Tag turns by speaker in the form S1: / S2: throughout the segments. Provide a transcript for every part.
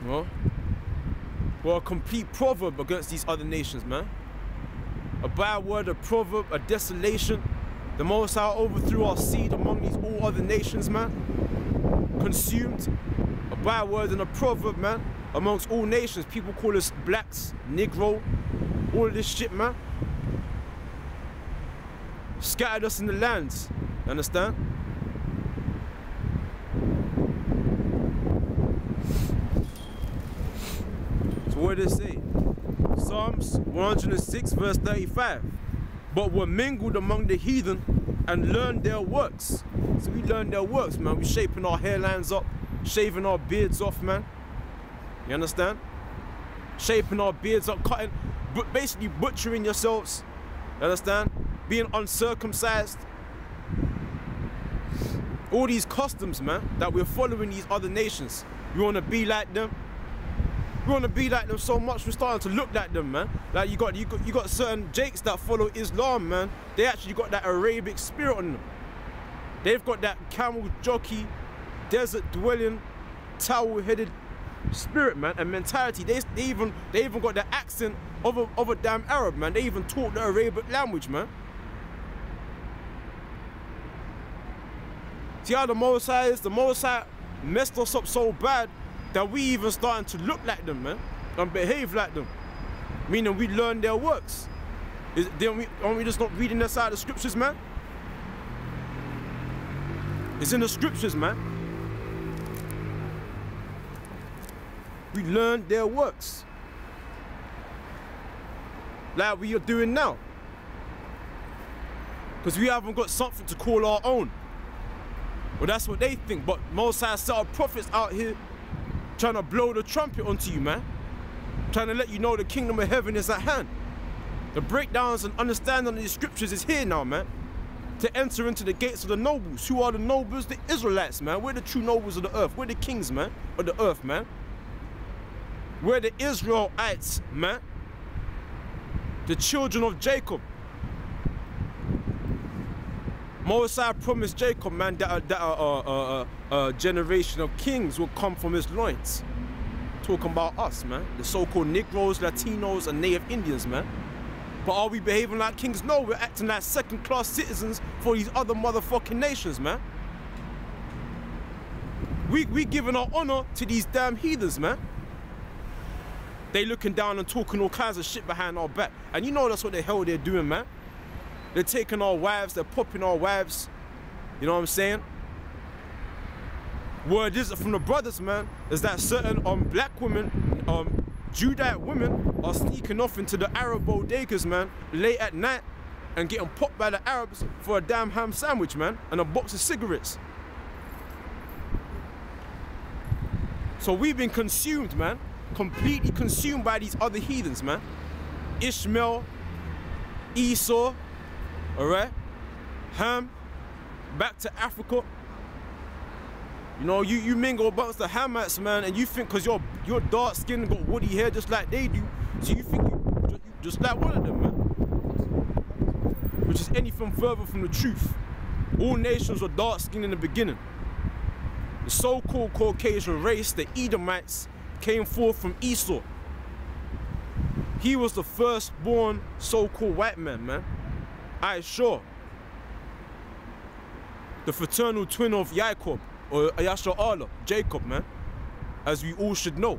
S1: You know? We're a complete proverb against these other nations, man. A bad word, a proverb, a desolation. The Most High overthrew our seed among these all other nations, man. Consumed. A bad word and a proverb, man. Amongst all nations. People call us blacks, Negro, all of this shit, man. Scattered us in the lands. You understand? So what did it say? Psalms 106 verse 35. But were mingled among the heathen and learned their works. So we learned their works, man. We shaping our hairlines up, shaving our beards off, man. You understand? Shaping our beards up, cutting, but basically butchering yourselves. You understand? Being uncircumcised. All these customs, man, that we're following these other nations. We want to be like them. We want to be like them so much we're starting to look like them, man. Like you got certain Jakes that follow Islam, man. They actually got that Arabic spirit on them. They've got that camel jockey, desert dwelling, towel-headed spirit, man, and mentality. They even got the accent of a damn Arab, man. They even talk the Arabic language, man. See how the Most High is? The Most High messed us up so bad that we even starting to look like them, man, and behave like them. Meaning we learn their works. Aren't we just not reading their side of the scriptures, man? It's in the scriptures, man. We learned their works. Like we are doing now. Because we haven't got something to call our own. Well, that's what they think. But Most High set up prophets out here trying to blow the trumpet onto you, man. Trying to let you know the kingdom of heaven is at hand. The breakdowns and understanding of these scriptures is here now, man. To enter into the gates of the nobles. Who are the nobles? The Israelites, man. We're the true nobles of the earth. We're the kings, man, of the earth, man. We're the Israelites, man. The children of Jacob. Moses promised Jacob, man, that a generation of kings will come from his loins. Talking about us, man. The so-called Negroes, Latinos, and Native Indians, man. But are we behaving like kings? No, we're acting like second-class citizens for these other motherfucking nations, man. We giving our honor to these damn heathens, man. They looking down and talking all kinds of shit behind our back. And you know that's what the hell they're doing, man. They're taking our wives, they're popping our wives. You know what I'm saying? Word is from the brothers, man, is that certain black women, Judite women are sneaking off into the Arab bodegas, man, late at night and getting popped by the Arabs for a damn ham sandwich, man, and a box of cigarettes. So we've been consumed, man, completely consumed by these other heathens, man. Ishmael, Esau, alright, Ham, back to Africa. You know, you mingle amongst the Hamites, man, and you think because you're dark skinned and got woody hair just like they do, so you think you just like one of them, man. Which is anything further from the truth. All nations were dark skinned in the beginning. The so-called Caucasian race, the Edomites, came forth from Esau. He was the firstborn so-called white man, man. Aye, sure. The fraternal twin of Jacob, or Yasha Allah, Jacob, man. As we all should know.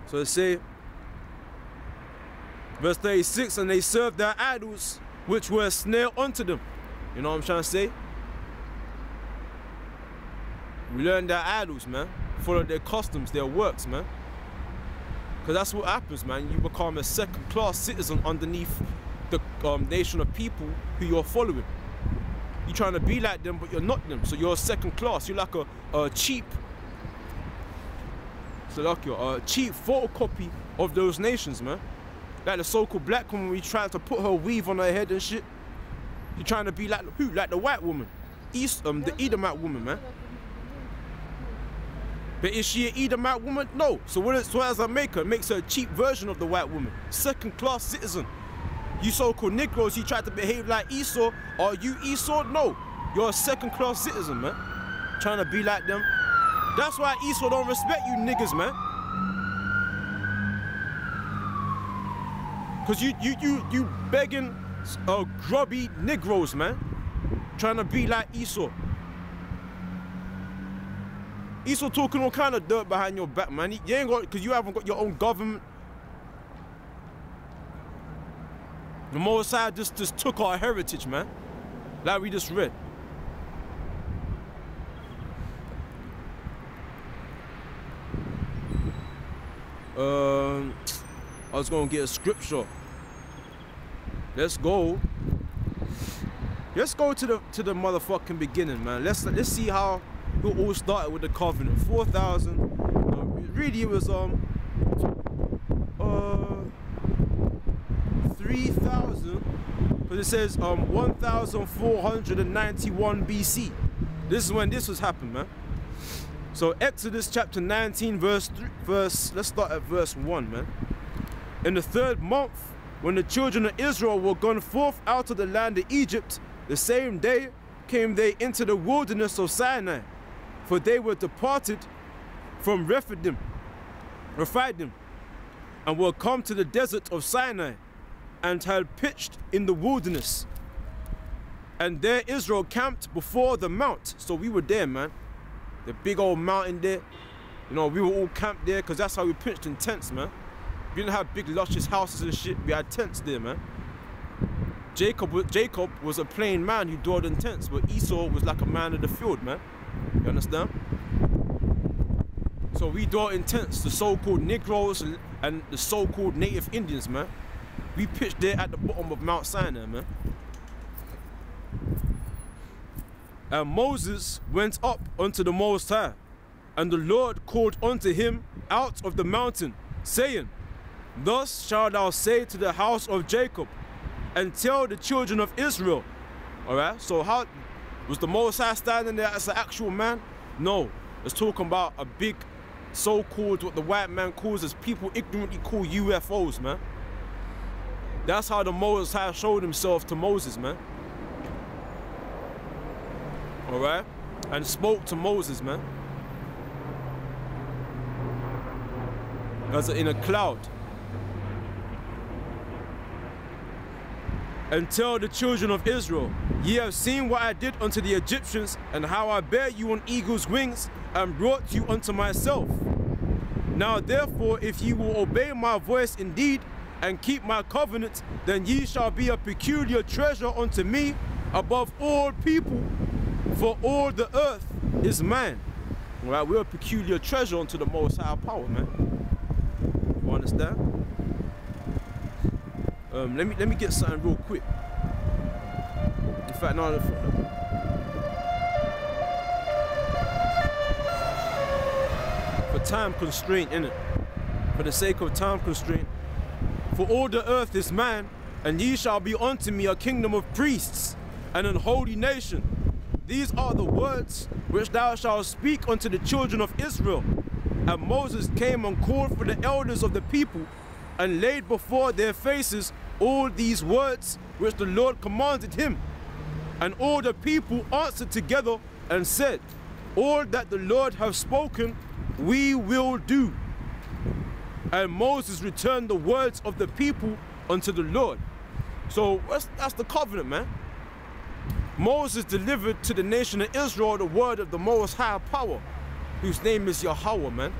S1: So they say, verse 36, and they served their idols, which were a snare unto them. You know what I'm trying to say? We learn their idols, man. Follow their customs, their works, man. Because that's what happens, man. You become a second-class citizen underneath the nation of people who you're following. You're trying to be like them, but you're not them. So you're second class. You're like a cheap, cheap photocopy of those nations, man. Like the so-called black woman, we trying to put her weave on her head and shit. You're trying to be like who? Like the white woman, the Edomite woman, man. But is she an Edomite woman? No. So what does that make her? It makes her a cheap version of the white woman. Second-class citizen. You so-called Negroes, you try to behave like Esau. Are you Esau? No. You're a second-class citizen, man. Trying to be like them. That's why Esau don't respect you niggas, man. Cause you begging grubby Negroes, man. Trying to be like Esau. Esau talking all kind of dirt behind your back, man. You ain't got, cause you haven't got your own government. The Most High just took our heritage, man. Like we just read. I was gonna get a scripture. Let's go. Let's go to the motherfucking beginning, man. Let's see how it all started with the covenant. 4,000. Really, it was 3,000. Because it says 1,491 BC. This is when this was happening, man. So Exodus chapter 19, let's start at verse 1, man. In the 3rd month, when the children of Israel were gone forth out of the land of Egypt, the same day came they into the wilderness of Sinai, for they were departed from Rephidim, and were come to the desert of Sinai, and had pitched in the wilderness. And there Israel camped before the mount. So we were there, man. The big old mountain there. You know, we were all camped there because that's how we pitched in tents, man. We didn't have big luscious houses and shit. We had tents there, man. Jacob was a plain man who dwelled in tents, but Esau was like a man of the field, man. You understand? So we dwelt in tents, the so-called Negroes and the so-called native Indians, man. We pitched there at the bottom of Mount Sinai, man. And Moses went up unto the Most High, and the Lord called unto him out of the mountain, saying, Thus shalt thou say to the house of Jacob, and tell the children of Israel. Alright, so how was the Most High standing there as an actual man? No, it's talking about a big so-called, what the white man calls, as people ignorantly call UFOs, man. That's how the Most High showed himself to Moses, man. Alright? And spoke to Moses, man. As in a cloud. And tell the children of Israel, ye have seen what I did unto the Egyptians, and how I bare you on eagle's wings, and brought you unto myself. Now therefore, if ye will obey my voice indeed, and keep my covenant, then ye shall be a peculiar treasure unto me above all people, for all the earth is mine. All right, we're a peculiar treasure unto the Most High power, man. You understand? Let me get something real quick. In fact, no. For time constraint, innit? For the sake of time constraint. For all the earth is mine, and ye shall be unto me a kingdom of priests, and an holy nation. These are the words which thou shalt speak unto the children of Israel. And Moses came and called for the elders of the people, and laid before their faces all these words which the Lord commanded him. And all the people answered together and said, All that the Lord hath spoken, we will do. And Moses returned the words of the people unto the Lord. So that's the covenant, man. Moses delivered to the nation of Israel the word of the Most High power, whose name is Yahweh, man.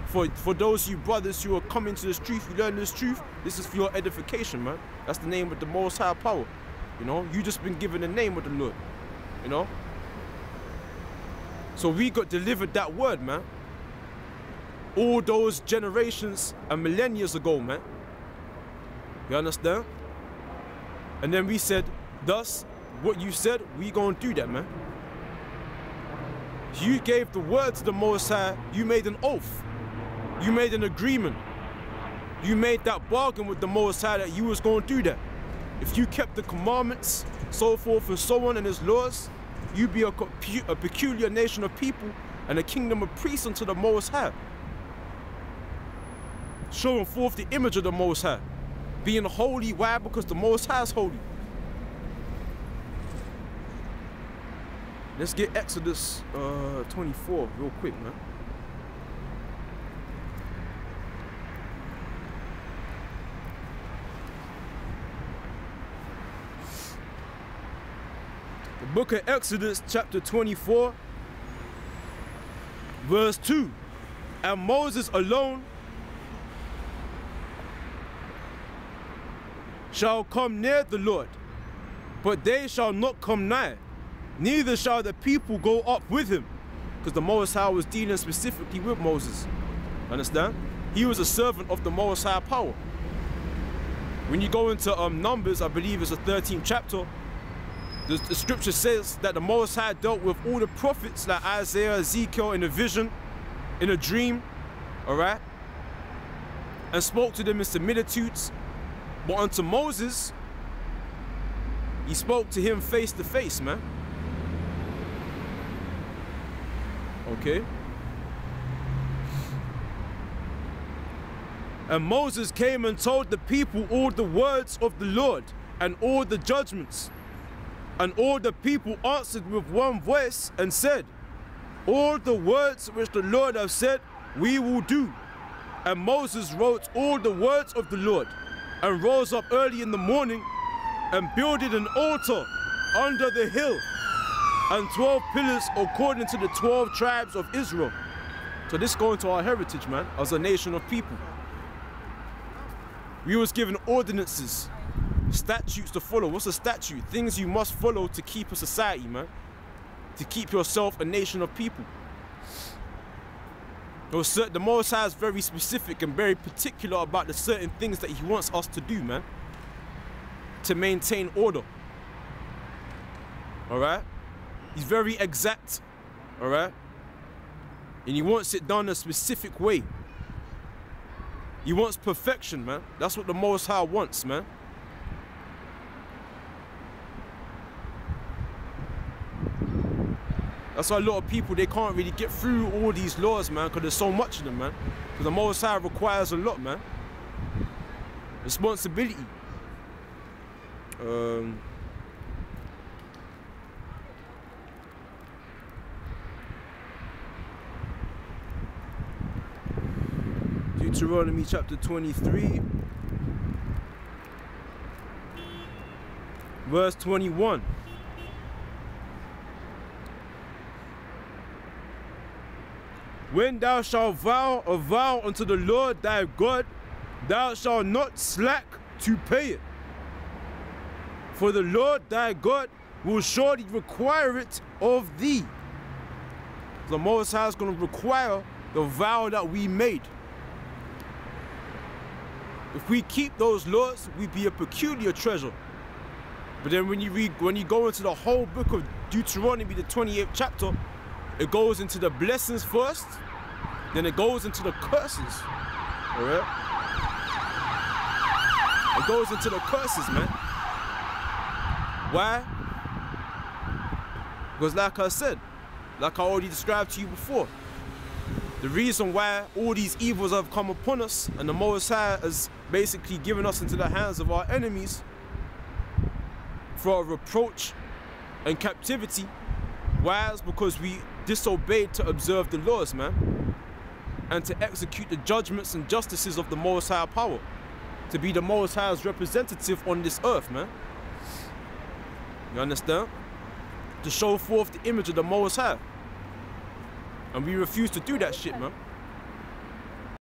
S1: For those of you brothers who are coming to this truth, you learn this truth, this is for your edification, man. That's the name of the Most High power. You know, you just been given the name of the Lord, you know. So we got delivered that word, man. All those generations and millennia ago, man. You understand? And then we said, thus, what you said, we gonna do that, man. You gave the word to the Most High, you made an oath. You made an agreement. You made that bargain with the Most High that you was gonna do that. If you kept the commandments, so forth and so on, and his laws, you'd be a peculiar nation of people and a kingdom of priests unto the Most High. Showing forth the image of the Most High. Being holy, why? Because the Most High is holy. Let's get Exodus 24 real quick, man. Book of Exodus chapter 24 verse 2. And Moses alone shall come near the Lord, but they shall not come nigh, neither shall the people go up with him. Because the Most High was dealing specifically with Moses. Understand? He was a servant of the Most High power. When you go into Numbers, I believe it's the 13th chapter, the scripture says that the Most High dealt with all the prophets like Isaiah, Ezekiel in a vision, in a dream, all right? And spoke to them in similitudes. But unto Moses, he spoke to him face to face, man. Okay? And Moses came and told the people all the words of the Lord and all the judgments. And all the people answered with one voice and said, all the words which the Lord hath said, we will do. And Moses wrote all the words of the Lord, and rose up early in the morning, and builded an altar under the hill, and 12 pillars according to the 12 tribes of Israel. So this is going to our heritage, man, as a nation of people. We was given ordinances, statutes to follow. What's a statute? Things you must follow to keep a society, man. To keep yourself a nation of people. The Most High is very specific and very particular about the certain things that he wants us to do, man. To maintain order. Alright? He's very exact. Alright? And he wants it done a specific way. He wants perfection, man. That's what the Most High wants, man. That's why a lot of people, they can't really get through all these laws, man, because there's so much of them, man. Because the Most High requires a lot, man. Responsibility. Deuteronomy chapter 23, verse 21. When thou shalt vow a vow unto the Lord thy God, thou shalt not slack to pay it. For the Lord thy God will surely require it of thee. The Most High is going to require the vow that we made. If we keep those laws, we be a peculiar treasure. But then when you go into the whole book of Deuteronomy, the 28th chapter, it goes into the blessings first, then it goes into the curses. Alright? It goes into the curses, man. Why? Because like I said, like I already described to you before, the reason why all these evils have come upon us and the Most High has basically given us into the hands of our enemies for a reproach and captivity. Why? It's because we disobeyed to observe the laws, man, and to execute the judgments and justices of the Most High power, to be the Most High's representative on this earth, man. You understand? To show forth the image of the Most High. And we refuse to do that shit, man.